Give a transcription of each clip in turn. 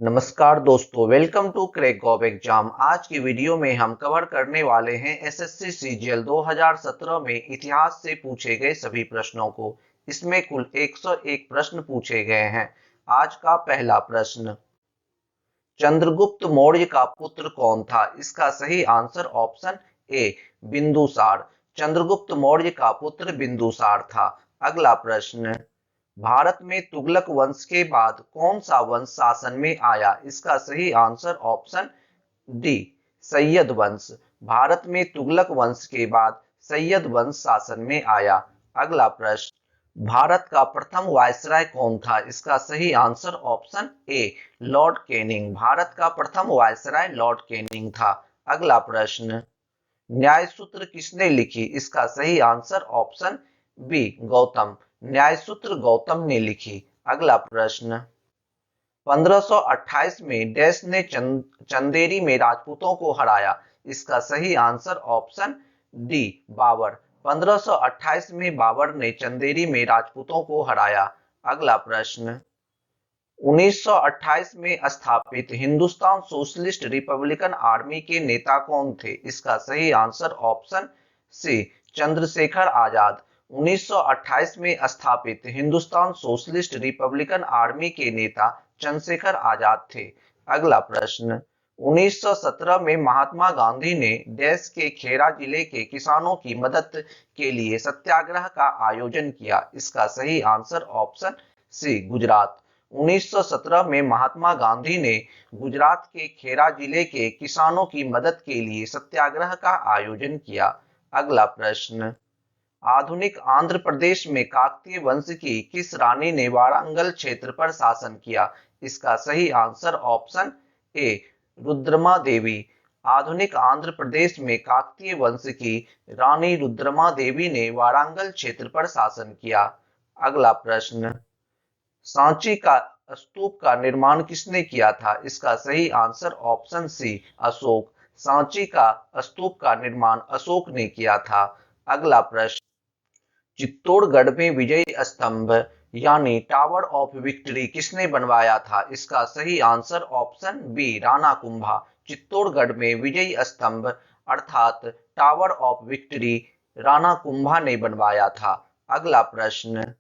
नमस्कार दोस्तों, welcome to crack gov exam. आज की वीडियो में हम कवर करने वाले हैं एसएससी सीजीएल 2017 में इतिहास से पूछे गए सभी प्रश्नों को। इसमें कुल 101 प्रश्न पूछे गए हैं। आज का पहला प्रश्न, चंद्रगुप्त मौर्य का पुत्र कौन था? इसका सही answer option A Bindusar. Chandragupta Maurya का पुत्र बिंदुसार था। अगला प्रश्न, भारत में तुगलक वंश के बाद कौन सा वंश शासन में आया? इसका सही आंसर ऑप्शन डी सैयद वंश। भारत में तुगलक वंश के बाद सैयद वंश शासन में आया। अगला प्रश्न, भारत का प्रथम वायसराय कौन था? इसका सही आंसर ऑप्शन ए लॉर्ड कैनिंग। भारत का प्रथम वायसराय लॉर्ड कैनिंग था। अगला प्रश्न, न्याय सूत्र किसने लिखी? इसका सही आंसर ऑप्शन बी गौतम। न्याय सूत्र गौतम ने लिखी। अगला प्रश्न, 1528 में डैश ने चंदेरी में राजपूतों को हराया? इसका सही आंसर ऑप्शन डी बाबर। 1528 में बाबर ने चंदेरी में राजपूतों को हराया। अगला प्रश्न, 1928 में स्थापित हिंदुस्तान सोशलिस्ट रिपब्लिकन आर्मी के नेता कौन थे? इसका सही आंसर ऑप्शन सी चंद्रशेखर आजाद। 1928 में स्थापित हिंदुस्तान सोशलिस्ट रिपब्लिकन आर्मी के नेता चंद्रशेखर आजाद थे। अगला प्रश्न, 1917 में महात्मा गांधी ने देश के खेड़ा जिले के किसानों की मदद के लिए सत्याग्रह का आयोजन किया। इसका सही आंसर ऑप्शन सी गुजरात। 1917 में महात्मा गांधी ने गुजरात के खेड़ा जिले के किसानों की मदद के लिए सत्याग्रह का आयोजन किया। अगला प्रश्न, आधुनिक आंध्र प्रदेश में काकतीय वंश की किस रानी ने वारंगल क्षेत्र पर शासन किया? इसका सही आंसर ऑप्शन ए रुद्रमा देवी। आधुनिक आंध्र प्रदेश में काकतीय वंश की रानी रुद्रमा देवी ने वारंगल क्षेत्र पर शासन किया। अगला प्रश्न, सांची का स्तूप का निर्माण किसने किया था? इसका सही answer option C Ashok. Sanchi का स्तूप का निर्माण अशोक ने किया था। अगला प्रश्न, चित्तौड़गढ़ में विजय स्तंभ यानी टावर ऑफ विक्ट्री किसने बनवाया था? इसका सही answer option B Rana Kumbha. Chittorgarh में विजय स्तंभ अर्थात tower of victory Rana Kumbha ने बनवाया था। अगला प्रश्न,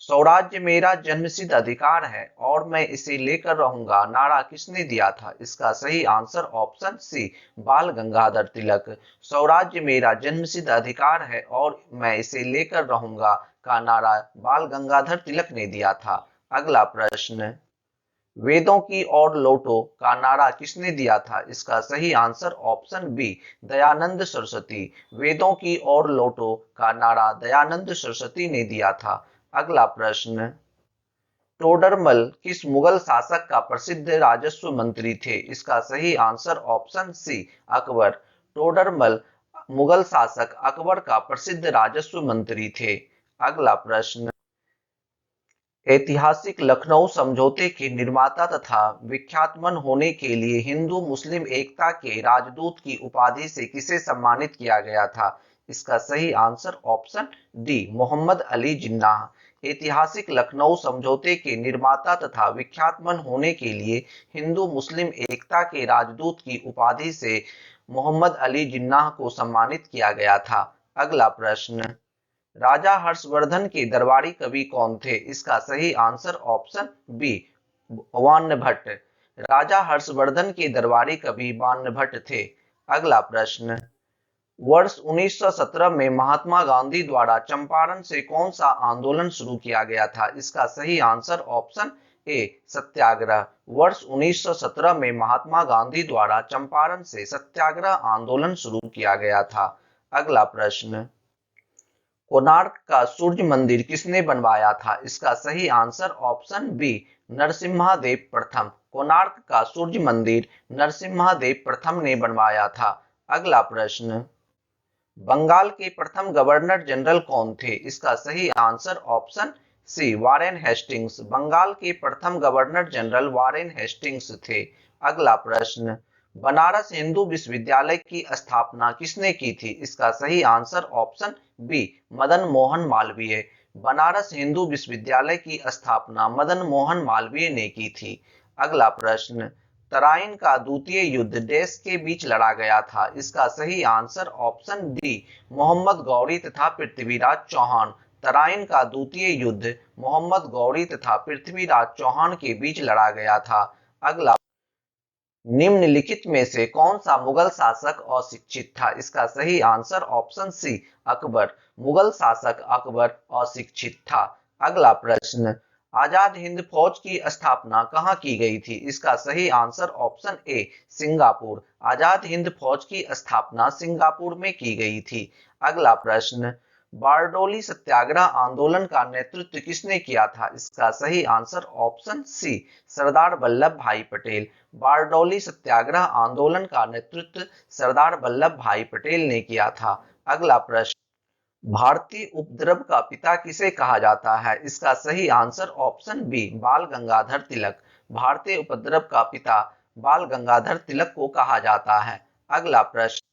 स्वराज्य मेरा जन्मसिद्ध अधिकार है और मैं इसे लेकर रहूंगा नारा किसने दिया था? इसका सही आंसर ऑप्शन सी बाल गंगाधर तिलक। स्वराज्य मेरा जन्मसिद्ध अधिकार है और मैं इसे लेकर रहूंगा का नारा बाल गंगाधर तिलक ने दिया था। अगला प्रश्न, वेदों की ओर लौटो का नारा किसने दिया था? इसका सही answer option B Dayanand Saraswati. वेदों की ओर लौटो का नारा दयानंद सरस्वती ने दिया था। अगला प्रश्न, टोडरमल किस मुगल शासक का प्रसिद्ध राजस्व मंत्री थे? इसका सही answer option C Akbar. Todarmal Mughal शासक अकबर का प्रसिद्ध राजस्व मंत्री थे। अगला प्रश्न, ऐतिहासिक लखनऊ समझौते के निर्माता तथा विख्यातमन होने के लिए हिंदू मुस्लिम एकता के राजदूत की उपाधि से किसे सम्मानित किया गया था? इसका सही answer option D Mohammad Ali Jinnah. ऐतिहासिक लखनऊ समझौते के निर्माता तथा विख्यातमन होने के लिए हिंदू मुस्लिम एकता के राजदूत की उपाधि से मोहम्मद अली जिन्नाह को सम्मानित किया गया था। अगला प्रश्न, राजा हर्षवर्धन के दरबारी कवि कौन थे? इसका सही आंसर ऑप्शन बी वाण्य भट्ट। राजा हर्षवर्धन के दरबारी कवि वाण्य भट्ट थे। अगला प्रश्न, वर्ष 1917 में महात्मा गांधी द्वारा चंपारण से कौन सा आंदोलन शुरू किया गया था? इसका सही आंसर ऑप्शन ए सत्याग्रह। वर्ष 1917 में महात्मा गांधी द्वारा चंपारण से सत्याग्रह आंदोलन शुरू किया गया था। अगला प्रश्न, कोणार्क का सूर्य मंदिर किसने बनवाया था? इसका सही आंसर ऑप्शन बी नरसिम्हादेव प्रथम। कोणार्क का सूर्य मंदिर नरसिम्हादेव प्रथम ने बनवाया था। अगला प्रश्न, बंगाल के प्रथम गवर्नर जनरल कौन थे? इसका सही answer option C Warren Hastings. Bengal के प्रथम गवर्नर जनरल वारेन हेस्टिंग्स थे। अगला प्रश्न, बनारस हिंदू विश्वविद्यालय की स्थापना किसने की थी? इसका सही answer option B Madan Mohan Malviya. Banaras Hindu Vishwavidyalaya की स्थापना मदन मोहन मालवीय ने की थी। अगला प्रश्न, तराइन का द्वितीय युद्ध देश के बीच लड़ा गया था। इसका सही answer option D, Mohammad Ghori तथा पृथ्वीराज चौहान। तराइन का द्वितीय युद्ध मोहम्मद गौरी तथा पृथ्वीराज चौहान के बीच लड़ा गया था। अगला, निम्नलिखित में से कौन सा मुगल शासक अशिक्षित था? इसका सही answer option C, Akbar. Mughal शासक अकबर अशिक्षित था। अगला प्रश्न, आजाद हिंद फौज की स्थापना कहाँ की गई थी? इसका सही आंसर ऑप्शन ए, सिंगापुर। आजाद हिंद फौज की स्थापना सिंगापुर में की गई थी। अगला प्रश्न, बारडोली सत्याग्रह आंदोलन का नेतृत्व किसने किया था? इसका सही आंसर ऑप्शन सी, सरदार वल्लभ भाई पटेल। बारडोली सत्याग्रह आंदोलन का नेतृत्व सरदार वल्लभ भाई पटेल ने किया था। अगला प्रश्न, भारतीय उपद्रव का पिता किसे कहा जाता है? इसका सही आंसर ऑप्शन बी, बाल गंगाधर तिलक। भारतीय उपद्रव का पिता बाल गंगाधर तिलक को कहा जाता है। अगला प्रश्न,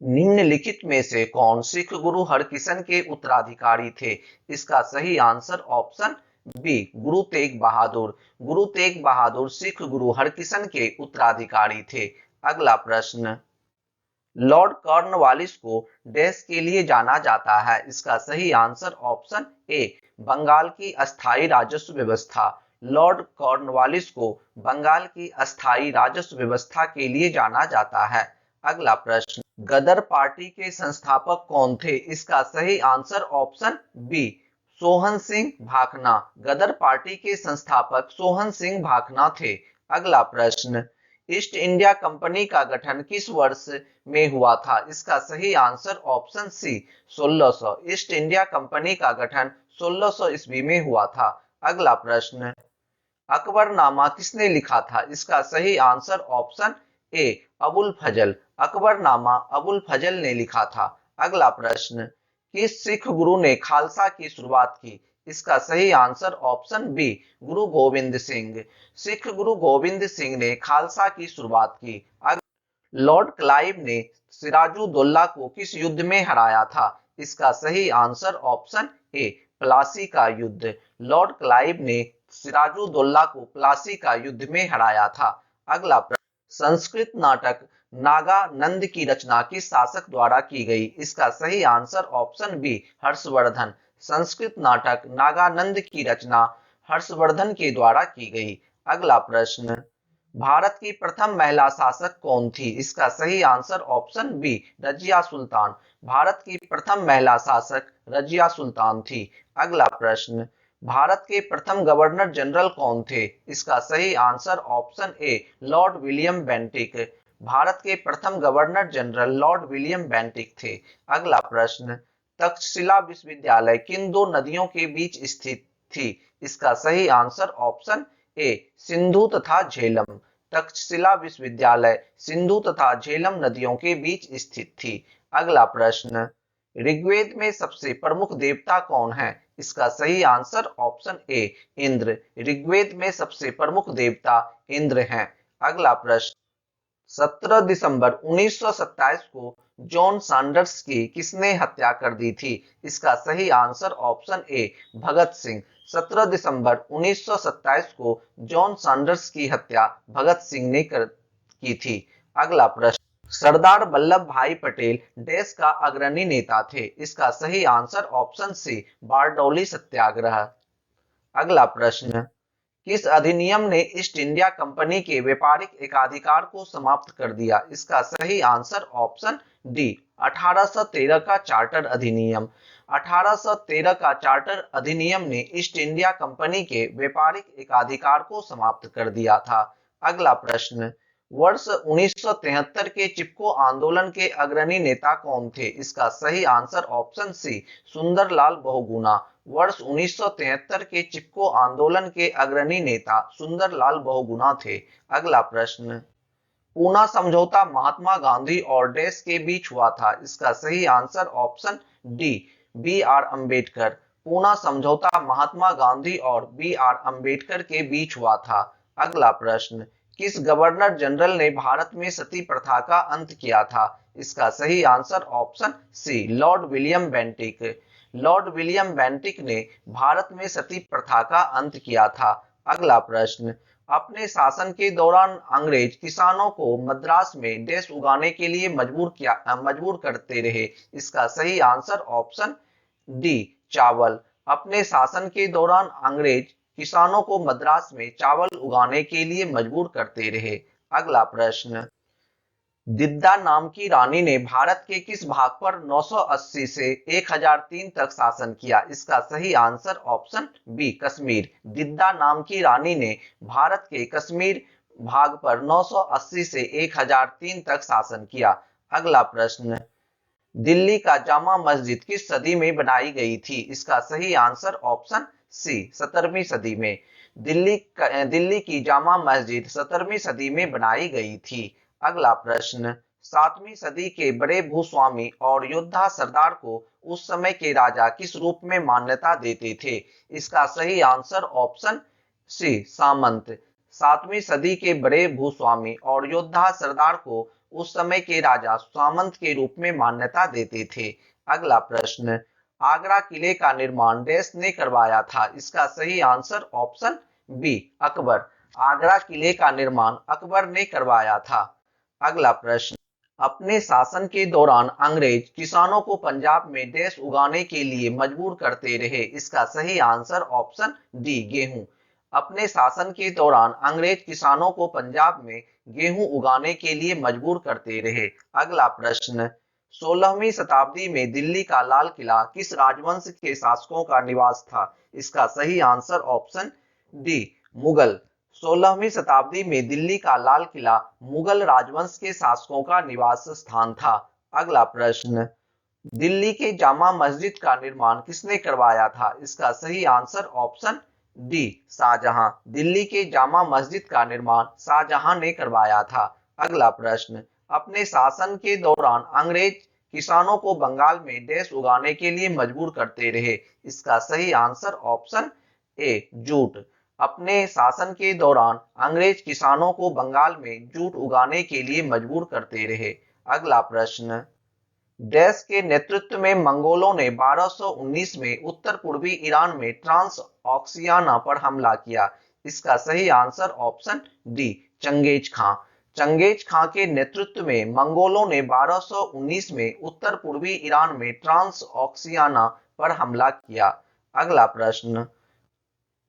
निम्नलिखित में से कौन सिख गुरु हरकिशन के उत्तराधिकारी थे? इसका सही answer option B, Guru Tegh Bahadur. Guru Tegh Bahadur Sikh गुरु हरकिशन के उत्तराधिकारी थे। अगला प्रश्न, लॉर्ड कॉर्नवालिस को देश के लिए जाना जाता है? इसका सही आंसर ऑप्शन ए, बंगाल की अस्थायी राजस्व व्यवस्था। लॉर्ड कॉर्नवालिस को बंगाल की अस्थायी राजस्व व्यवस्था के लिए जाना जाता है। अगला प्रश्न, गदर पार्टी के संस्थापक कौन थे? इसका सही answer option B, Sohan Singh Bhakna. Ghadar party के संस्थापक सोहन सिंह भाखना थे। अगला प्रश्न, ईस्ट इंडिया कंपनी का गठन किस वर्ष में हुआ था? इसका सही answer option C, 1600। East India Company का गठन 1600 ईस्वी में हुआ था। अगला प्रश्न, अकबरनामा किसने लिखा था? इसका सही आंसर ऑप्शन ए, अबुल फजल। अकबरनामा अबुल फजल ने लिखा था। अगला प्रश्न, किस सिख गुरु ने खालसा की शुरुआत की? इसका सही आंसर ऑप्शन बी, गुरु गोविंद सिंह। सिख गुरु गोविंद सिंह ने खालसा की शुरुआत की। लॉर्ड क्लाइव ने सिराजुद्दौला को किस युद्ध में हराया था? इसका सही आंसर ऑप्शन ए, प्लासी का युद्ध। लॉर्ड क्लाइव ने सिराजुद्दौला को प्लासी का युद्ध में हराया था। अगला प्रश्न, संस्कृत नाटक नागानंद की रचना किस शासक द्वारा की गई? इसका सही answer option B, Harshvardhan. Sanskrit नाटक नागानंद की रचना हर्षवर्धन के द्वारा की गई। अगला प्रश्न, भारत की प्रथम महिला शासक कौन थी? इसका सही answer option B, Razia Sultan. Bharat की प्रथम महिला शासक रजिया सुल्तान थी। अगला प्रश्न, भारत के प्रथम गवर्नर जनरल कौन थे? इसका सही आंसर ऑप्शन ए, लॉर्ड विलियम बेंटिक। भारत के प्रथम governor general Lord William Bentinck थे। अगला प्रश्न, तक्षशिला विश्वविद्यालय किन दो नदियों के बीच स्थित थी? इसका सही आंसर ऑप्शन ए, सिंधु तथा झेलम। तक्षशिला विश्वविद्यालय सिंधु तथा झेलम नदियों के बीच स्थित थी। अगला प्रश्न, ऋग्वेद में सबसे प्रमुख देवता कौन है? इसका सही answer option A, Indra. Rigveda में सबसे प्रमुख देवता इंद्र हैं। अगला प्रश्न, 17 दिसंबर 1927 को जॉन सैंडर्स की किसने हत्या कर दी थी? इसका सही आंसर ऑप्शन ए, भगत सिंह। 17 दिसंबर 1927 को जॉन सैंडर्स की हत्या भगत सिंह ने की थी। अगला प्रश्न, सरदार वल्लभ भाई पटेल देश का अग्रणी नेता थे। इसका सही आंसर ऑप्शन सी, बारडोली सत्याग्रह। अगला प्रश्न, किस अधिनियम ने ईस्ट इंडिया कंपनी के व्यापारिक एकाधिकार को समाप्त कर दिया? इसका सही आंसर ऑप्शन डी, 1813 का चार्टर अधिनियम। 1813 का चार्टर अधिनियम ने ईस्ट इंडिया कंपनी के व्यापारिक एकाधिकार को समाप्त कर दिया था। अगला प्रश्न, वर्ष 1973 के चिपको आंदोलन के अग्रणी नेता कौन थे? इसका सही answer option C, Sunderlal Bahuguna. वर्ष 1973 के चिपको आंदोलन के अग्रणी नेता सुंदरलाल बहुगुणा थे। अगला प्रश्न, पूना समझौता महात्मा गांधी और देश के बीच हुआ था। इसका सही answer option D, B R Ambedkar. Poona समझौता महात्मा गांधी और बी आर अम्बेडकर के बीच हुआ था। अगला प्रश्न, किस गवर्नर जनरल ने भारत में सती प्रथा का अंत किया था? इसका सही answer option C, Lord William Bentinck. Lord William Bentinck ने भारत में सती प्रथा का अंत किया था। अगला प्रश्न, अपने शासन के दौरान अंग्रेज किसानों को मद्रास में डैश उगाने के लिए मजबूर करते रहे। इसका सही आंसर ऑप्शन डी, चावल। अपने शासन के दौरान अंग्रेज किसानों को मद्रास में चावल उगाने के लिए मजबूर करते रहे। अगला प्रश्न, दिद्दा नाम की रानी ने भारत के किस भाग पर 980 से 1003 तक शासन किया? इसका सही answer option B, Kashmir. Didda नाम की रानी ने भारत के कश्मीर भाग पर 980 से 1003 तक शासन किया। अगला प्रश्न, दिल्ली का जामा मस्जिद किस सदी में बनाई गई थी? इसका सही आंसर ऑप्शन सी, 17वीं सदी में। दिल्ली की जामा मस्जिद 17वीं सदी में बनाई गई थी। अगला प्रश्न, 7वीं सदी के बड़े भूस्वामी और योद्धा सरदार को उस समय के राजा किस रूप में मान्यता देते थे? इसका सही आंसर ऑप्शन सी, सामंत। 7वीं सदी के बड़े भूस्वामी और योद्धा सरदार को उस समय के राजा सामंत के रूप में मान्यता देते थे। अगला प्रश्न, आगरा किले का निर्माण डैश ने करवाया था? इसका सही answer option B, Akbar. Agra किले का निर्माण अकबर ने करवाया था। अगला प्रश्न, अपने शासन के दौरान अंग्रेज किसानों को पंजाब में डैश उगाने के लिए मजबूर करते रहे? इसका सही आंसर ऑप्शन डी, गेहूं। अपने शासन के दौरान अंग्रेज किसानों को पंजाब में गेहूं उगाने के लिए मजबूर करते रहे। अगला प्रश्न, 16वीं शताब्दी में दिल्ली का लाल किला किस राजवंश के शासकों का निवास था? इसका सही आंसर ऑप्शन डी, मुगल। 16वीं शताब्दी में दिल्ली का लाल किला मुगल राजवंश के शासकों का निवास स्थान था। अगला प्रश्न, दिल्ली के जामा मस्जिद का निर्माण किसने करवाया था? इसका सही answer option D, Shahjahan. Delhi के जामा मस्जिद का निर्माण शाहजहां ने करवाया था। अगला प्रश्न, अपने शासन के दौरान अंग्रेज किसानों को बंगाल में डैश उगाने के लिए मजबूर करते रहे? इसका सही आंसर ऑप्शन ए, जूट। अपने शासन के दौरान अंग्रेज किसानों को बंगाल में जूट उगाने के लिए मजबूर करते रहे। अगला प्रश्न, डैश के नेतृत्व में मंगोलों ने 1219 में उत्तर पूर्वी ईरान में ट्रांस ऑक्सियाना पर हमला किया? इसका सही आंसर ऑप्शन डी, चंगेज खां। चंगेज खां के नेतृत्व में मंगोलों ने 1219 में उत्तर पूर्वी ईरान में ट्रांस ऑक्सियाना पर हमला किया। अगला प्रश्न,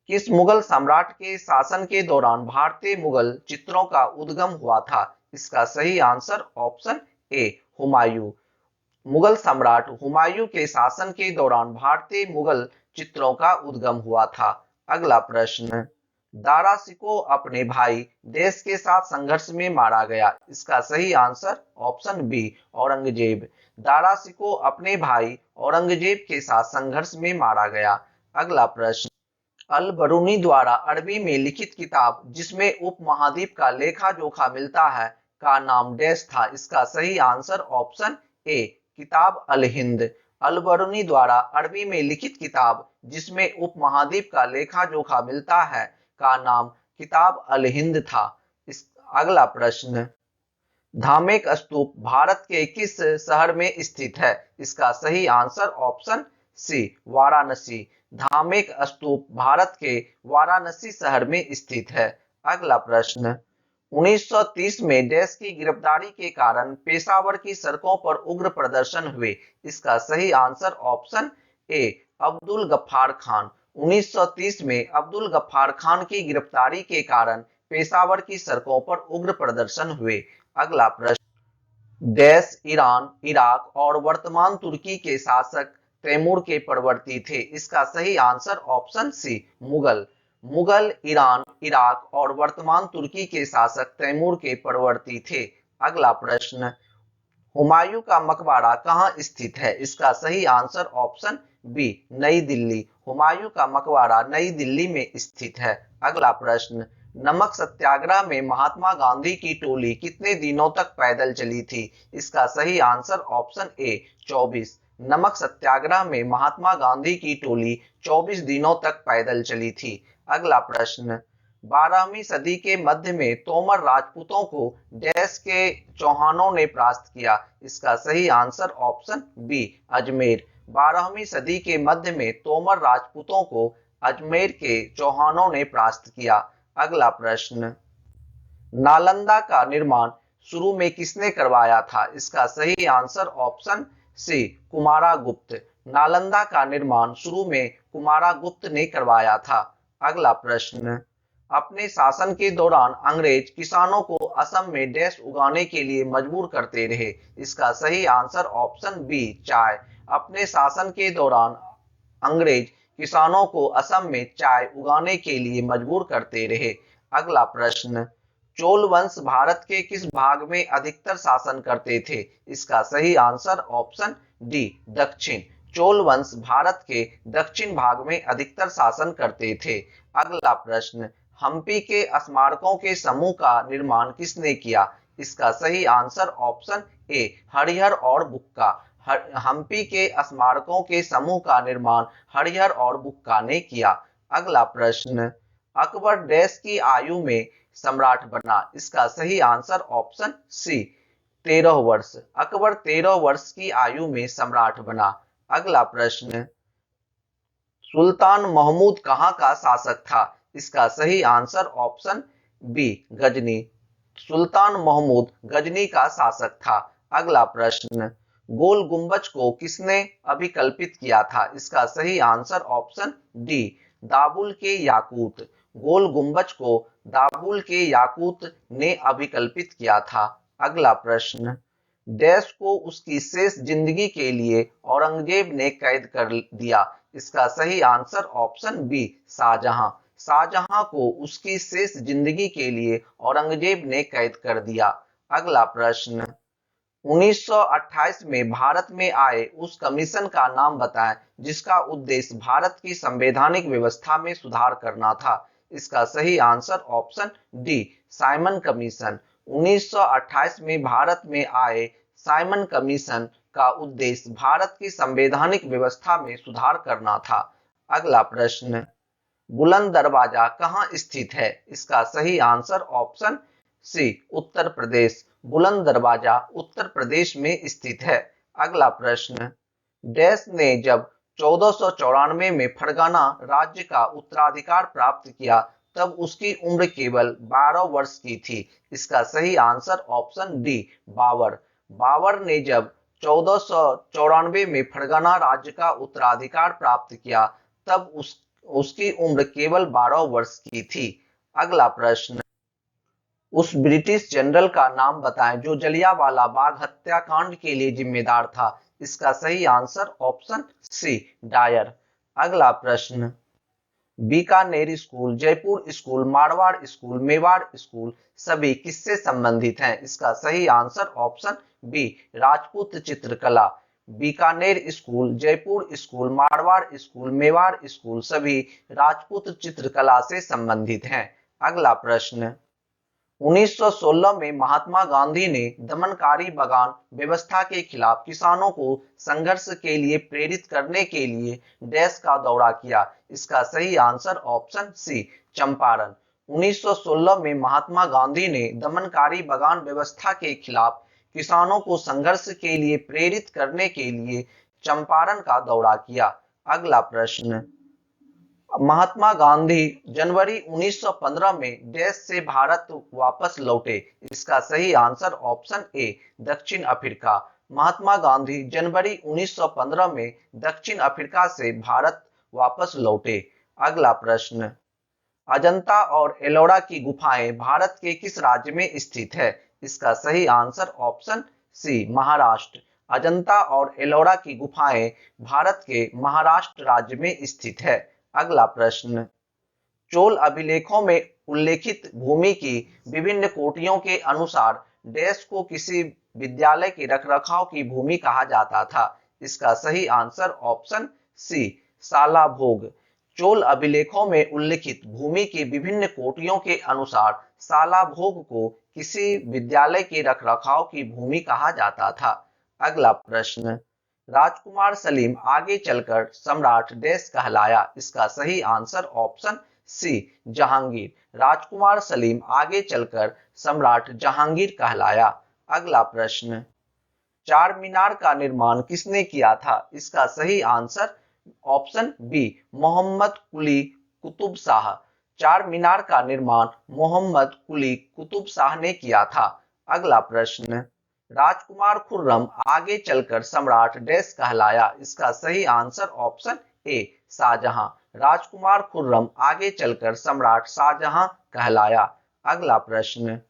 किस मुगल सम्राट के शासन के दौरान भारतीय मुगल चित्रों का उद्गम हुआ था? इसका सही आंसर ऑप्शन ए, हुमायूं। मुगल सम्राट हुमायूं के शासन के दौरान भारतीय मुगल चित्रों का उद्गम हुआ था। अगला प्रश्न, दारा शिकोह अपने भाई देश के साथ संघर्ष में मारा गया? इसका सही answer option B, Aurangzeb. Dara Shikoh अपने भाई औरंगजेब के साथ संघर्ष में मारा गया। अगला प्रश्न, अल बरूनी द्वारा अरबी में लिखित किताब जिसमें उपमहाद्वीप का लेखा जोखा मिलता है का नाम डैश था? इसका सही आंसर ऑप्शन ए, किताब अल हिंद। अल बरूनी द्वारा अरबी में लिखित किताब जिसमें उपमहाद्वीप का लेखा जोखा मिलता है का नाम किताब अल हिंद था। अगला प्रश्न, धामेक स्तूप भारत के किस शहर में स्थित है? इसका सही answer option C, Varanasi. Dhamek Stupa Bharat के वाराणसी शहर में स्थित है। अगला प्रश्न, 1930 में डैश की गिरफ्तारी के कारण पेशावर की सड़कों पर उग्र प्रदर्शन हुए? इसका सही answer option A, Abdul Ghaffar Khan. 1930 में अब्दुल गफ्फार खान की गिरफ्तारी के कारण पेशावर की सड़कों पर उग्र प्रदर्शन हुए। अगला प्रश्न, डैश ईरान, इराक और वर्तमान तुर्की के शासक तैमूर के परवर्ती थे? इसका सही answer option C, Mughal. Mughal Iran, Iraq और वर्तमान तुर्की के शासक तैमूर के परवर्ती थे। अगला प्रश्न, हुमायूं का मकबरा कहाँ स्थित है? इसका सही आंसर ऑप्शन बी, नई दिल्ली। हुमायूं का मकबरा नई दिल्ली में स्थित है। अगला प्रश्न, नमक सत्याग्रह में महात्मा गांधी की टोली कितने दिनों तक पैदल चली थी? इसका सही आंसर ऑप्शन ए, 24। नमक सत्याग्रह में महात्मा गांधी की टोली 24 दिनों तक पैदल चली थी। अगला प्रश्न, 12वीं सदी के मध्य में तोमर राजपूतों को डैश के चौहानों ने परास्त किया? इसका सही आंसर ऑप्शन बी, अजमेर। 12वीं सदी के मध्य में तोमर राजपूतों को अजमेर के चौहानों ने परास्त किया। अगला प्रश्न, नालंदा का निर्माण शुरू में किसने करवाया था? इसका सही answer option C, Kumaragupta. Nalanda का निर्माण शुरू में कुमारगुप्त ने करवाया था। अगला प्रश्न, अपने शासन के दौरान अंग्रेज किसानों को असम में डैश उगाने के लिए मजबूर करते रहे? इसका सही आंसर ऑप्शन बी, चाय। अपने शासन के दौरान अंग्रेज किसानों को असम में चाय उगाने के लिए मजबूर करते रहे। अगला प्रश्न, चोल वंश भारत के किस भाग में अधिकतर शासन करते थे? इसका सही आंसर ऑप्शन डी, दक्षिण। चोल वंश भारत के दक्षिण भाग में अधिकतर शासन करते थे। अगला प्रश्न, हम्पी के स्मारकों के समूह का निर्माण किसने किया? इसका सही आंसर ऑप्शन ए, हरिहर और बुक्का। हम्पी के स्मारकों के समूह का निर्माण हरिहर और बुक्का ने किया। अगला प्रश्न, अकबर डैश की आयु में सम्राट बना? इसका सही आंसर ऑप्शन सी, 13 वर्ष। अकबर 13 वर्ष की आयु में सम्राट बना। अगला प्रश्न, सुल्तान महमूद कहाँ का शासक था? इसका सही आंसर ऑप्शन बी, गजनी। सुल्तान महमूद गजनी का शासक था। अगला प्रश्न, गोल गुंबज को किसने अभिकल्पित किया था? इसका सही आंसर ऑप्शन डी, दाबुल के याकूत। गोल गुंबज को दाबुल के याकूत ने अभिकल्पित किया था। अगला प्रश्न, डैश को उसकी शेष जिंदगी के लिए औरंगजेब ने कैद कर दिया? इसका सही answer option B, Shahjahan. Shahjahan को उसकी शेष जिंदगी के लिए औरंगजेब ने कैद कर दिया। अगला प्रश्न, 1928 में भारत में आए उस कमीशन का नाम बताएं जिसका उद्देश्य भारत की संवैधानिक व्यवस्था में सुधार करना था? इसका सही answer option D, Simon commission. 1928 में भारत में आए साइमन कमीशन का उद्देश्य भारत की संवैधानिक व्यवस्था में सुधार करना था। अगला प्रश्न, बुलंद दरवाजा कहाँ स्थित है? इसका सही आंसर ऑप्शन सी, उत्तर प्रदेश। बुलंद दरवाजा उत्तर प्रदेश में स्थित है। अगला प्रश्न, डैश ने जब 1494 में फरगना राज्य का उत्तराधिकार प्राप्त किया तब उसकी उम्र केवल 12 वर्ष की थी? इसका सही answer option D, Babur. Babur ने जब 1494 में फरगना राज्य का उत्तराधिकार प्राप्त किया तब उसकी उम्र केवल 12 वर्ष की थी। अगला प्रश्न, उस ब्रिटिश जनरल का नाम बताएं जो जलियांवाला बाग हत्याकांड के लिए जिम्मेदार था? इसका सही आंसर ऑप्शन सी, डायर। अगला प्रश्न, Bikaner school, Jaipur school, Marwar school, Mewar school सभी किससे संबंधित हैं? इसका सही आंसर ऑप्शन बी, राजपूत चित्रकला। Bikaner school, Jaipur school, Marwar school, Mewar school सभी राजपूत चित्रकला से संबंधित हैं। अगला प्रश्न, 1916 में महात्मा गांधी ने दमनकारी बगान व्यवस्था के खिलाफ किसानों को संघर्ष के लिए प्रेरित करने के लिए डैश का दौरा किया? इसका सही आंसर ऑप्शन सी, चंपारण। 1916 में महात्मा गांधी ने दमनकारी बगान व्यवस्था के खिलाफ किसानों को संघर्ष के लिए प्रेरित करने के लिए चंपारण का दौरा किया। अगला प्रश्न, महात्मा गांधी जनवरी 1915 में डैश से भारत वापस लौटे? इसका सही आंसर ऑप्शन ए, दक्षिण अफ्रीका। महात्मा गांधी जनवरी 1915 में दक्षिण अफ्रीका से भारत वापस लौटे। अगला प्रश्न, अजंता और एलोरा की गुफाएं भारत के किस राज्य में स्थित है? इसका सही answer option C, Maharashtra. Ajanta और एलोरा की गुफाएं भारत के महाराष्ट्र राज्य में स्थित है। अगला प्रश्न, चोल अभिलेखों में उल्लेखित भूमि की विभिन्न कोटियों के अनुसार डैश को किसी विद्यालय के रखरखाव की भूमि कहा जाता था? इसका सही आंसर ऑप्शन सी, साला भोग। चोल अभिलेखों में उल्लिखित भूमि की विभिन्न कोटियों के अनुसार साला भोग को किसी विद्यालय के रखरखाव की भूमि कहा जाता था। अगला प्रश्न, राजकुमार सलीम आगे चलकर सम्राट डैश कहलाया? इसका सही आंसर ऑप्शन सी, जहांगीर। राजकुमार सलीम आगे चलकर सम्राट जहांगीर कहलाया। अगला प्रश्न, चार मीनार का निर्माण किसने किया था? इसका सही आंसर ऑप्शन बी, मोहम्मद कुली कुतुब शाह। चार मीनार का निर्माण मोहम्मद कुली कुतुब शाह ने किया था। अगला प्रश्न, राजकुमार खुर्रम आगे चलकर सम्राट डैश कहलाया। इसका सही आंसर ऑप्शन ए शाहजहां। राजकुमार खुर्रम आगे चलकर सम्राट शाहजहां कहलाया। अगला प्रश्न,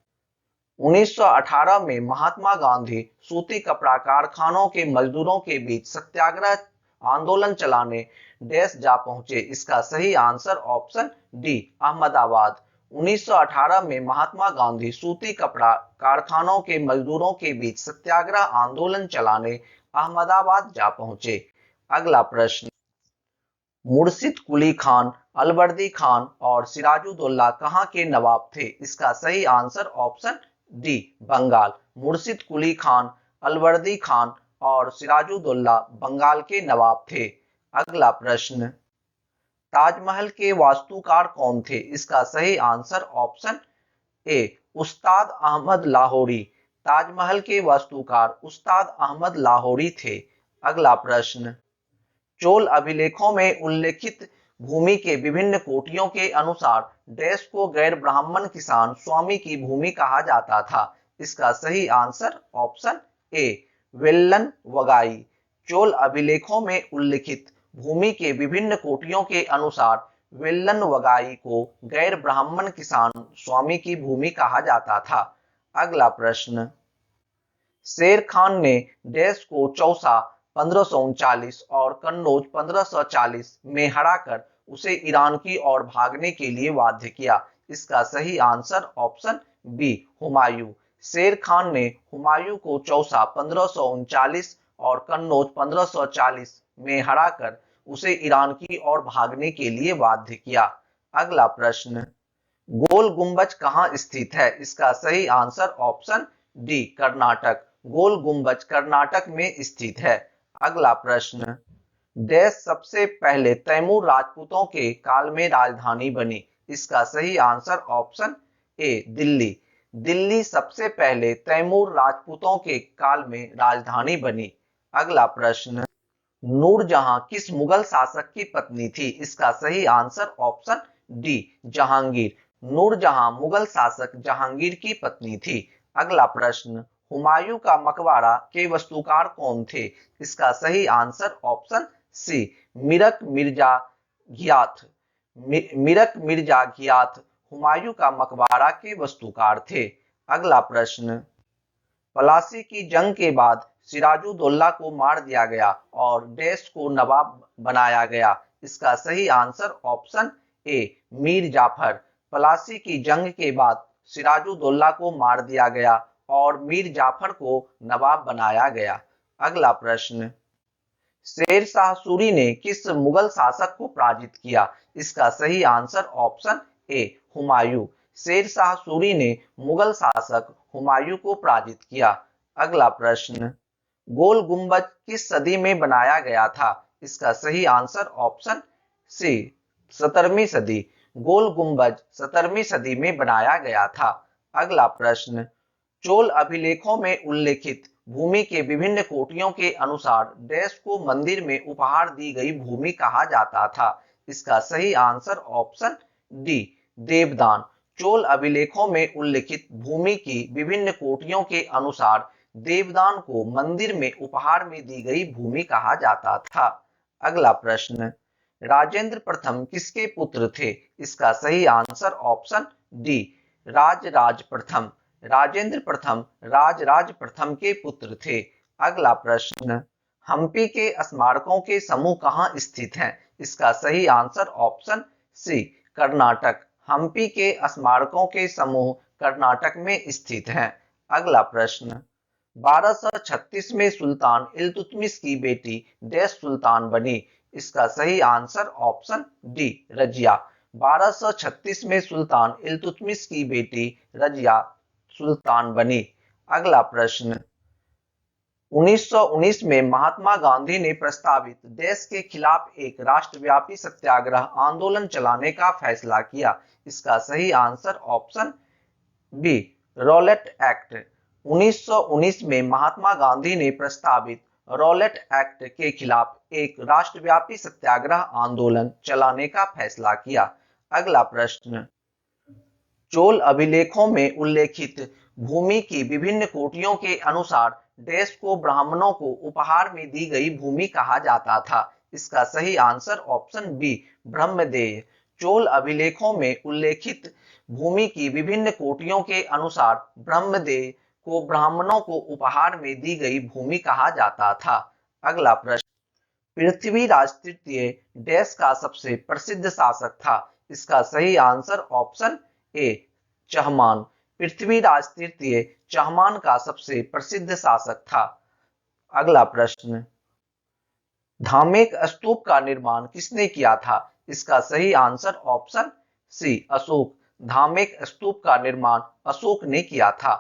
1918 में महात्मा गांधी सूती कपड़ा कारखानों के मजदूरों के बीच सत्याग्रह आंदोलन चलाने डैश जा पहुंचे। इसका सही आंसर ऑप्शन डी अहमदाबाद। 1918 में महात्मा गांधी सूती कपड़ा कारखानों के मजदूरों के बीच सत्याग्रह आंदोलन चलाने अहमदाबाद जा पहुंचे। अगला प्रश्न, मुर्शिद कुली खान, अलवर्दी खान और सिराजुद्दौला कहां के नवाब थे। इसका सही आंसर ऑप्शन डी बंगाल। मुर्शिद कुली खान, अलवर्दी खान और सिराजुद्दौला बंगाल के नवाब थे। अगला प्रश्न, ताजमहल के वास्तुकार कौन थे। इसका सही आंसर ऑप्शन ए उस्ताद अहमद लाहौरी। ताजमहल के वास्तुकार उस्ताद अहमद लाहौरी थे। अगला प्रश्न, चोल अभिलेखों में उल्लेखित भूमि के विभिन्न कोटियों के अनुसार डैश को गैर ब्राह्मण किसान स्वामी की भूमि कहा जाता था। इसका सही आंसर ऑप्शन ए वेल्लन वगाई। चोल अभिलेखों में उल्लिखित भूमि के विभिन्न कोटियों के अनुसार वेल्लन वगाई को गैर ब्राह्मण किसान स्वामी की भूमि कहा जाता था। अगला प्रश्न, शेर खान ने डैश को चौसा 1539 और कन्नौज 1540 में हराकर उसे ईरान की ओर भागने के लिए बाध्य किया। इसका सही आंसर ऑप्शन बी हुमायूं। शेर खान ने हुमायूं को चौसा 1539 और कन्नौज 1540 में हराकर उसे ईरान की ओर भागने के लिए बाध्य किया। अगला प्रश्न, गोल गुंबज कहां स्थित है। इसका सही आंसर ऑप्शन डी कर्नाटक। गोल गुंबज कर्नाटक में स्थित है। अगला प्रश्न, डैश सबसे पहले तैमूर राजपूतों के काल में राजधानी बनी। इसका सही आंसर ऑप्शन ए दिल्ली। दिल्ली सबसे पहले तैमूर राजपूतों के काल में राजधानी बनी। अगला प्रश्न, नूरजहां किस मुगल शासक की पत्नी थी। इसका सही answer option D Jahangir. Noorjahan Mughal शासक जहांगीर की पत्नी थी। अगला प्रश्न, हुमायूं का मकबरा के वास्तुकार कौन थे। इसका सही answer option C Mirak Mirza Ghiyath. Mirak Mirza Ghiyath Humayun का मकबरा के वास्तुकार थे। अगला प्रश्न, पलासी की जंग के बाद सिराजुद्दौला को मार दिया गया और डैश को नवाब बनाया गया। इसका सही answer option A Mir Jafar. Plassey की जंग के बाद सिराजुद्दौला को मार दिया गया और मीर जाफर को नवाब बनाया गया। अगला प्रश्न, शेर शाह सूरी ने किस मुगल शासक को पराजित किया। इसका सही आंसर ऑप्शन ए हुमायूं। शेर शाह सूरी ने मुगल शासक हुमायूं को पराजित किया। अगला प्रश्न, गोल गुंबज किस सदी में बनाया गया था। इसका सही आंसर ऑप्शन सी 17वीं सदी। गोल गुंबज 17वीं सदी में बनाया गया था। अगला प्रश्न, चोल अभिलेखों में उल्लेखित भूमि के विभिन्न कोटियों के अनुसार डैश को मंदिर में उपहार दी गई भूमि कहा जाता था। इसका सही आंसर ऑप्शन डी देवदान। चोल अभिलेखों में उल्लेखित भूमि की विभिन्न कोटियों के अनुसार देवदान को मंदिर में उपहार में दी गई भूमि कहा जाता था। अगला प्रश्न, राजेंद्र प्रथम किसके पुत्र थे। इसका सही आंसर ऑप्शन डी राजराज प्रथम। राजेंद्र प्रथम राजराज प्रथम के पुत्र थे। अगला प्रश्न, हम्पी के स्मारकों के समूह कहां स्थित हैं। इसका सही answer option C Karnataka. Hampi के स्मारकों के समूह कर्नाटक में स्थित हैं। अगला प्रश्न, 1236 में सुल्तान इल्तुतमिश की बेटी डैश सुल्तान बनी। इसका सही आंसर ऑप्शन डी रजिया। 1236 में सुल्तान इल्तुतमिश की बेटी रजिया सुल्तान बनी। अगला प्रश्न, 1919 में महात्मा गांधी ने प्रस्तावित देश के खिलाफ एक राष्ट्रव्यापी सत्याग्रह आंदोलन चलाने का फैसला किया। इसका सही answer option B Rowlatt Act. 1919 में महात्मा गांधी ने प्रस्तावित रॉलेट एक्ट के खिलाफ एक राष्ट्रव्यापी सत्याग्रह आंदोलन चलाने का फैसला किया। अगला प्रश्न, चोल अभिलेखों में उल्लेखित भूमि की विभिन्न कोटियों के अनुसार देश को ब्राह्मणों को उपहार में दी गई भूमि कहा जाता था। इसका सही आंसर ऑप्शन बी ब्रह्मदेय। चोल अभिलेखों में उल्लेखित भूमि की विभिन्न कोटियों के अनुसार ब्रह्मदेय को ब्राह्मणों को उपहार में दी गई भूमि कहा जाता था। अगला प्रश्न, पृथ्वीराज तृतीय देश का सबसे प्रसिद्ध शासक था। इसका सही answer option A Chahamana. Prithviraj तृतीय चहमान का सबसे प्रसिद्ध शासक था। अगला प्रश्न, धामेक स्तूप का निर्माण किसने किया था? इसका सही answer option C Ashok. Dhamek Stupa का निर्माण अशोक ने किया था।